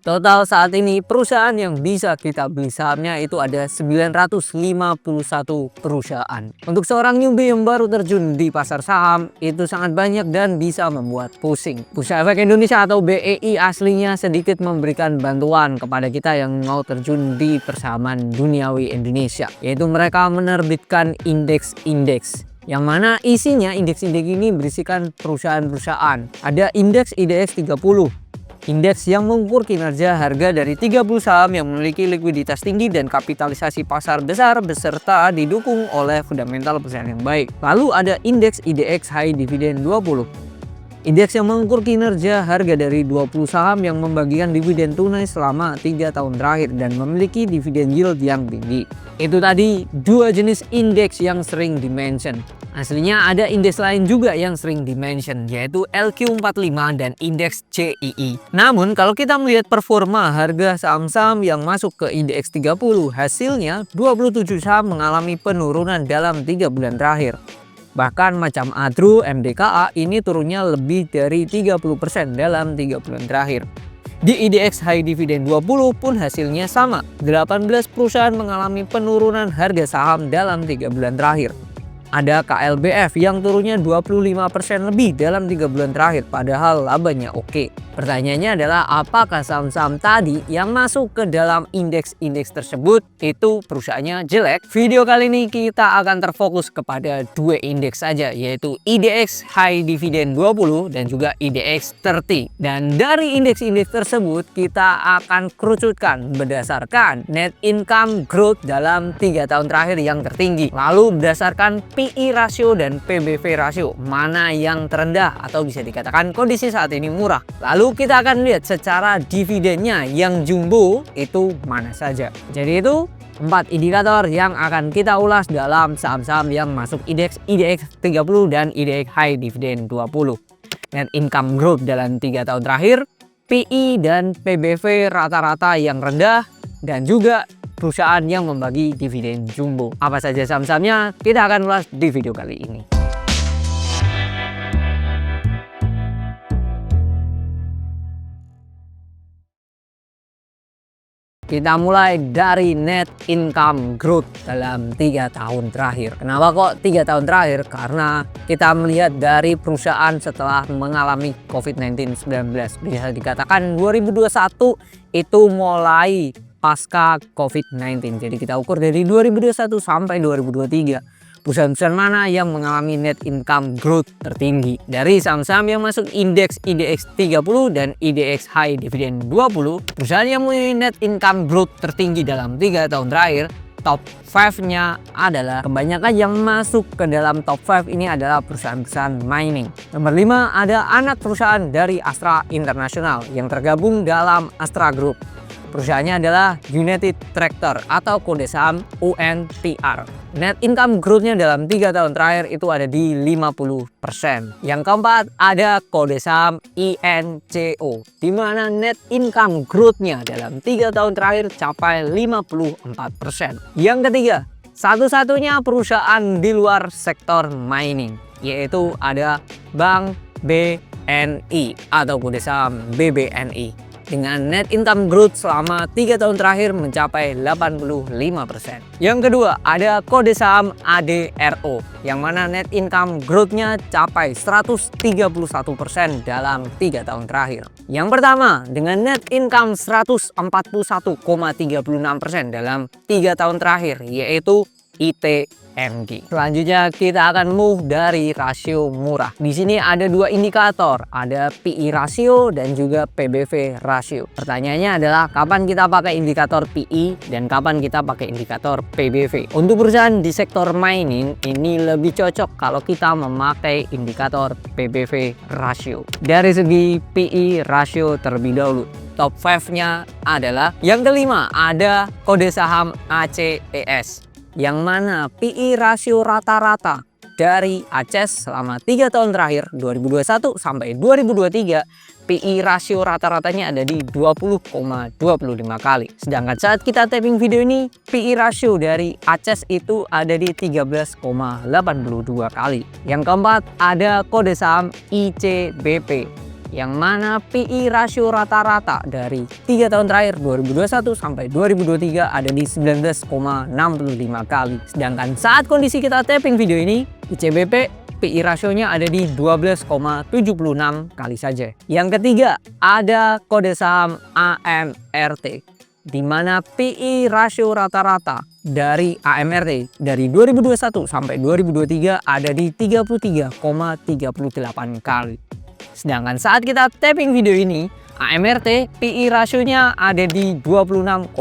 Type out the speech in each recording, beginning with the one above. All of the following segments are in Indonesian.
Total saat ini perusahaan yang bisa kita beli sahamnya itu ada 951 perusahaan. Untuk seorang newbie yang baru terjun di pasar saham itu sangat banyak dan bisa membuat pusing. Bursa Efek Indonesia atau BEI aslinya sedikit memberikan bantuan kepada kita yang mau terjun di persahaman duniawi Indonesia, yaitu mereka menerbitkan indeks-indeks yang mana isinya indeks-indeks ini berisikan perusahaan-perusahaan. Ada indeks IDX 30. Indeks yang mengukur kinerja harga dari 30 saham yang memiliki likuiditas tinggi dan kapitalisasi pasar besar beserta didukung oleh fundamental perusahaan yang baik. Lalu ada indeks IDX High Dividend 20. Indeks yang mengukur kinerja harga dari 20 saham yang membagikan dividen tunai selama 3 tahun terakhir dan memiliki dividen yield yang tinggi. Itu tadi dua jenis indeks yang sering dimention. Aslinya ada indeks lain juga yang sering dimention, yaitu LQ45 dan indeks CII. Namun kalau kita melihat performa harga saham-saham yang masuk ke indeks 30, hasilnya 27 saham mengalami penurunan dalam 3 bulan terakhir. Bahkan macam Adro, MDKA ini turunnya lebih dari 30% dalam 3 bulan terakhir. Di IDX High Dividend 20 pun hasilnya sama. 18 perusahaan mengalami penurunan harga saham dalam 3 bulan terakhir. Ada KLBF yang turunnya 25% lebih dalam 3 bulan terakhir, padahal labanya oke. Pertanyaannya adalah apakah saham-saham tadi yang masuk ke dalam indeks-indeks tersebut itu perusahaannya jelek? Video kali ini kita akan terfokus kepada dua indeks saja, yaitu IDX High Dividend 20 dan juga IDX 30. Dan dari indeks-indeks tersebut kita akan kerucutkan berdasarkan net income growth dalam 3 tahun terakhir yang tertinggi. Lalu berdasarkan PE ratio dan PBV ratio, mana yang terendah atau bisa dikatakan kondisi saat ini murah. Lalu kita akan lihat secara dividennya yang jumbo itu mana saja. Jadi itu 4 indikator yang akan kita ulas dalam saham-saham yang masuk indeks IDX 30 dan IDX High Dividend 20. Net income growth dalam 3 tahun terakhir, PE dan PBV rata-rata yang rendah, dan juga perusahaan yang membagi dividen jumbo. Apa saja saham-sahamnya kita akan ulas di video kali ini. Kita mulai dari net income growth dalam 3 tahun terakhir. Kenapa kok 3 tahun terakhir? Karena kita melihat dari perusahaan setelah mengalami COVID-19. Bisa dikatakan 2021 itu mulai pasca COVID-19. Jadi kita ukur dari 2021 sampai 2023. Perusahaan-perusahaan mana yang mengalami net income growth tertinggi? Dari saham-saham yang masuk indeks IDX 30 dan IDX High Dividend 20, perusahaan yang memiliki net income growth tertinggi dalam 3 tahun terakhir, top 5-nya adalah kebanyakan yang masuk ke dalam top 5 ini adalah perusahaan-perusahaan mining. Nomor 5 ada anak perusahaan dari Astra International yang tergabung dalam Astra Group. Perusahaannya adalah United Tractor atau kode saham UNTR. Net income growth-nya dalam 3 tahun terakhir itu ada di 50%. Yang keempat ada kode saham INCO, di mana net income growth-nya dalam 3 tahun terakhir capai 54%. Yang ketiga, satu-satunya perusahaan di luar sektor mining, yaitu ada Bank BNI atau kode saham BBNI. Dengan net income growth selama 3 tahun terakhir mencapai 85%. Yang kedua ada kode saham ADRO, yang mana net income growth-nya capai 131% dalam 3 tahun terakhir. Yang pertama dengan net income 141,36% dalam 3 tahun terakhir, yaitu ITMG. Selanjutnya kita akan move dari rasio murah. Di sini ada dua indikator, ada PE ratio dan juga PBV ratio. Pertanyaannya adalah kapan kita pakai indikator PE dan kapan kita pakai indikator PBV. Untuk perusahaan di sektor mining ini lebih cocok kalau kita memakai indikator PBV ratio. Dari segi PE ratio terlebih dahulu. Top 5-nya adalah yang kelima ada kode saham ACES, yang mana PE rasio rata-rata dari ACES selama 3 tahun terakhir 2021 sampai 2023, PE rasio rata-ratanya ada di 20,25 kali. Sedangkan saat kita taping video ini, PE rasio dari ACES itu ada di 13,82 kali. Yang keempat ada kode saham ICBP. yang mana PI rasio rata-rata dari 3 tahun terakhir 2021 sampai 2023 ada di 19,65 kali. Sedangkan saat kondisi kita taping video ini, ICBP PI rasionya ada di 12,76 kali saja. Yang ketiga, ada kode saham AMRT, di mana PI rasio rata-rata dari AMRT dari 2021 sampai 2023 ada di 33,38 kali. Sedangkan saat kita taping video ini, AMRT PI rasionya ada di 26,12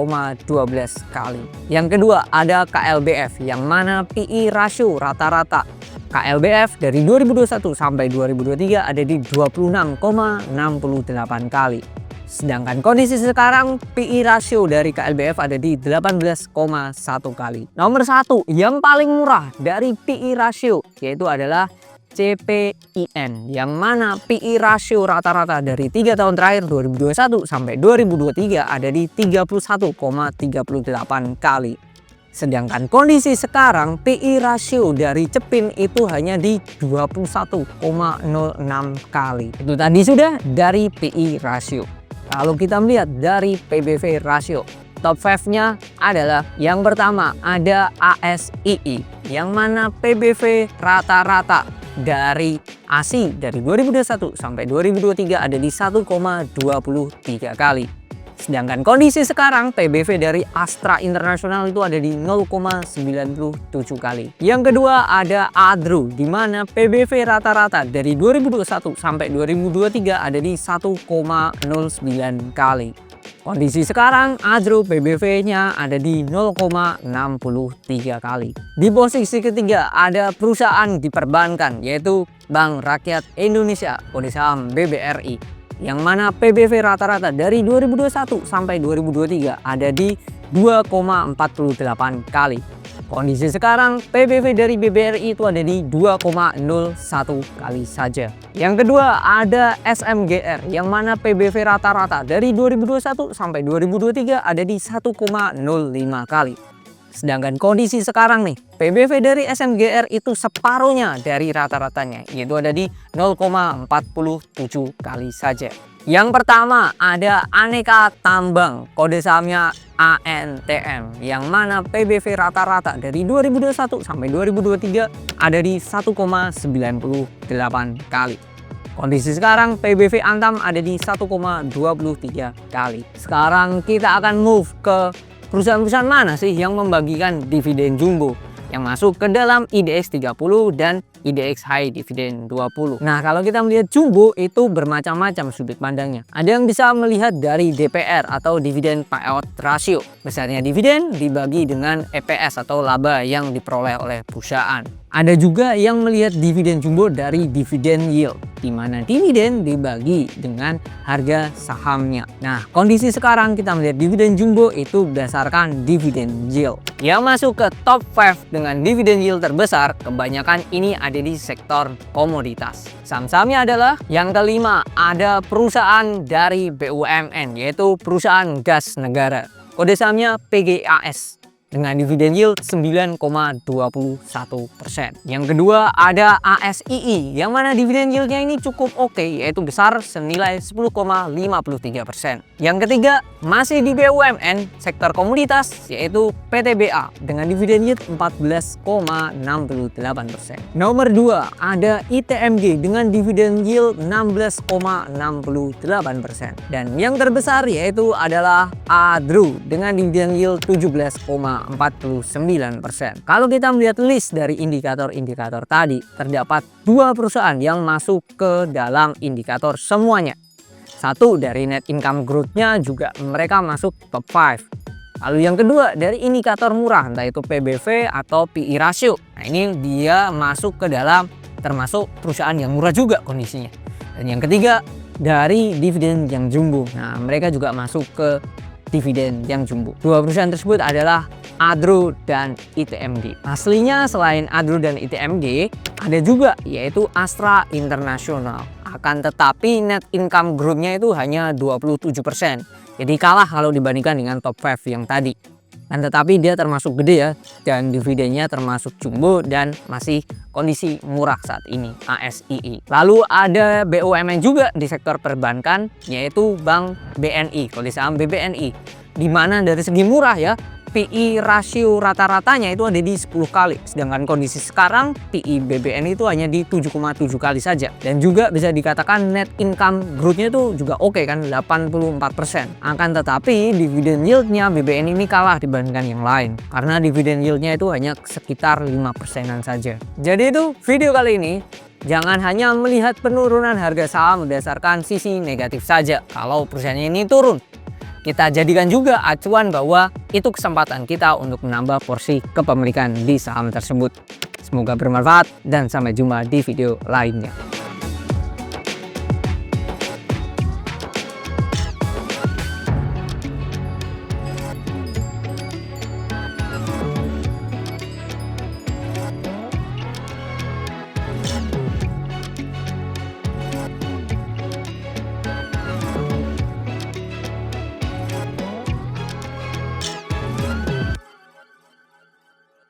kali. Yang kedua, ada KLBF, yang mana PI rasio rata-rata KLBF dari 2021 sampai 2023 ada di 26,68 kali. Sedangkan kondisi sekarang PI rasio dari KLBF ada di 18,1 kali. Nomor satu yang paling murah dari PI rasio yaitu adalah CPIN, yang mana PI rasio rata-rata dari 3 tahun terakhir 2021 sampai 2023 ada di 31,38 kali. Sedangkan kondisi sekarang PI rasio dari Cepin itu hanya di 21,06 kali. Itu tadi sudah dari PI rasio. Kalau kita melihat dari PBV rasio, top 5-nya adalah yang pertama ada ASII, yang mana PBV rata-rata dari ASI dari 2021 sampai 2023 ada di 1,23 kali. Sedangkan kondisi sekarang PBV dari Astra International itu ada di 0,97 kali. Yang kedua ada ADRU, di mana PBV rata-rata dari 2021 sampai 2023 ada di 1,09 kali. Kondisi sekarang ADRU PBV-nya ada di 0,63 kali. Di posisi ketiga ada perusahaan di perbankan yaitu Bank Rakyat Indonesia, kode saham BBRI. Yang mana PBV rata-rata dari 2021 sampai 2023 ada di 2,48 kali. Kondisi sekarang PBV dari BBRI itu ada di 2,01 kali saja. Yang kedua ada SMGR, yang mana PBV rata-rata dari 2021 sampai 2023 ada di 1,05 kali. Sedangkan kondisi sekarang nih, PBV dari SMGR itu separuhnya dari rata-ratanya, yaitu ada di 0,47 kali saja. Yang pertama ada Aneka Tambang, kode sahamnya ANTM, yang mana PBV rata-rata dari 2021 sampai 2023 ada di 1,98 kali. Kondisi sekarang PBV Antam ada di 1,23 kali. Sekarang kita akan move ke perusahaan-perusahaan mana sih yang membagikan dividen jumbo yang masuk ke dalam IDX 30 dan IDX High Dividend 20. Nah, kalau kita melihat jumbo itu bermacam-macam sudut pandangnya. Ada yang bisa melihat dari DPR atau Dividend Payout Ratio. Besarnya dividen dibagi dengan EPS atau laba yang diperoleh oleh perusahaan. Ada juga yang melihat dividen jumbo dari dividen yield, di mana dividen dibagi dengan harga sahamnya. Nah, kondisi sekarang kita melihat dividen jumbo itu berdasarkan dividen yield. Yang masuk ke top 5 dengan dividen yield terbesar, kebanyakan ini ada di sektor komoditas. Saham-sahamnya adalah yang kelima, ada perusahaan dari BUMN, yaitu perusahaan gas negara. Kode sahamnya PGAS dengan dividen yield 9,21%. Yang kedua ada ASII, yang mana dividen yieldnya ini cukup oke, yaitu besar senilai 10,53%. Yang ketiga masih di BUMN sektor komoditas, yaitu PTBA dengan dividen yield 14,68%. Nomor 2 ada ITMG dengan dividen yield 16,68%. Dan yang terbesar yaitu adalah ADRU dengan dividen yield 17,49%. Kalau kita melihat list dari indikator-indikator tadi, terdapat dua perusahaan yang masuk ke dalam indikator semuanya. Satu dari net income growth-nya juga mereka masuk top 5. Lalu yang kedua dari indikator murah, entah itu PBV atau PI ratio. Nah, ini dia masuk ke dalam termasuk perusahaan yang murah juga kondisinya. Dan yang ketiga dari dividen yang jumbo. Nah, mereka juga masuk ke dividen yang jumbo. Dua perusahaan tersebut adalah ADRU dan ITMG. Aslinya selain ADRU dan ITMG ada juga yaitu Astra International. Akan tetapi net income growth-nya itu hanya 27%. Jadi kalah kalau dibandingkan dengan top 5 yang tadi. Dan tetapi dia termasuk gede ya, dan dividennya termasuk jumbo dan masih kondisi murah saat ini, ASII. Lalu ada BUMN juga di sektor perbankan, yaitu Bank BNI, kode saham BBNI. Di mana dari segi murah ya, PI rasio rata-ratanya itu ada di 10 kali. Sedangkan kondisi sekarang PI BBNI itu hanya di 7,7 kali saja. Dan juga bisa dikatakan net income growth-nya itu juga oke kan, 84%. Akan tetapi dividen yield-nya BBNI ini kalah dibandingkan yang lain. Karena dividen yield-nya itu hanya sekitar 5%-an saja. Jadi itu video kali ini. Jangan hanya melihat penurunan harga saham berdasarkan sisi negatif saja. Kalau perusahaannya ini turun, kita jadikan juga acuan bahwa itu kesempatan kita untuk menambah porsi kepemilikan di saham tersebut. Semoga bermanfaat dan sampai jumpa di video lainnya.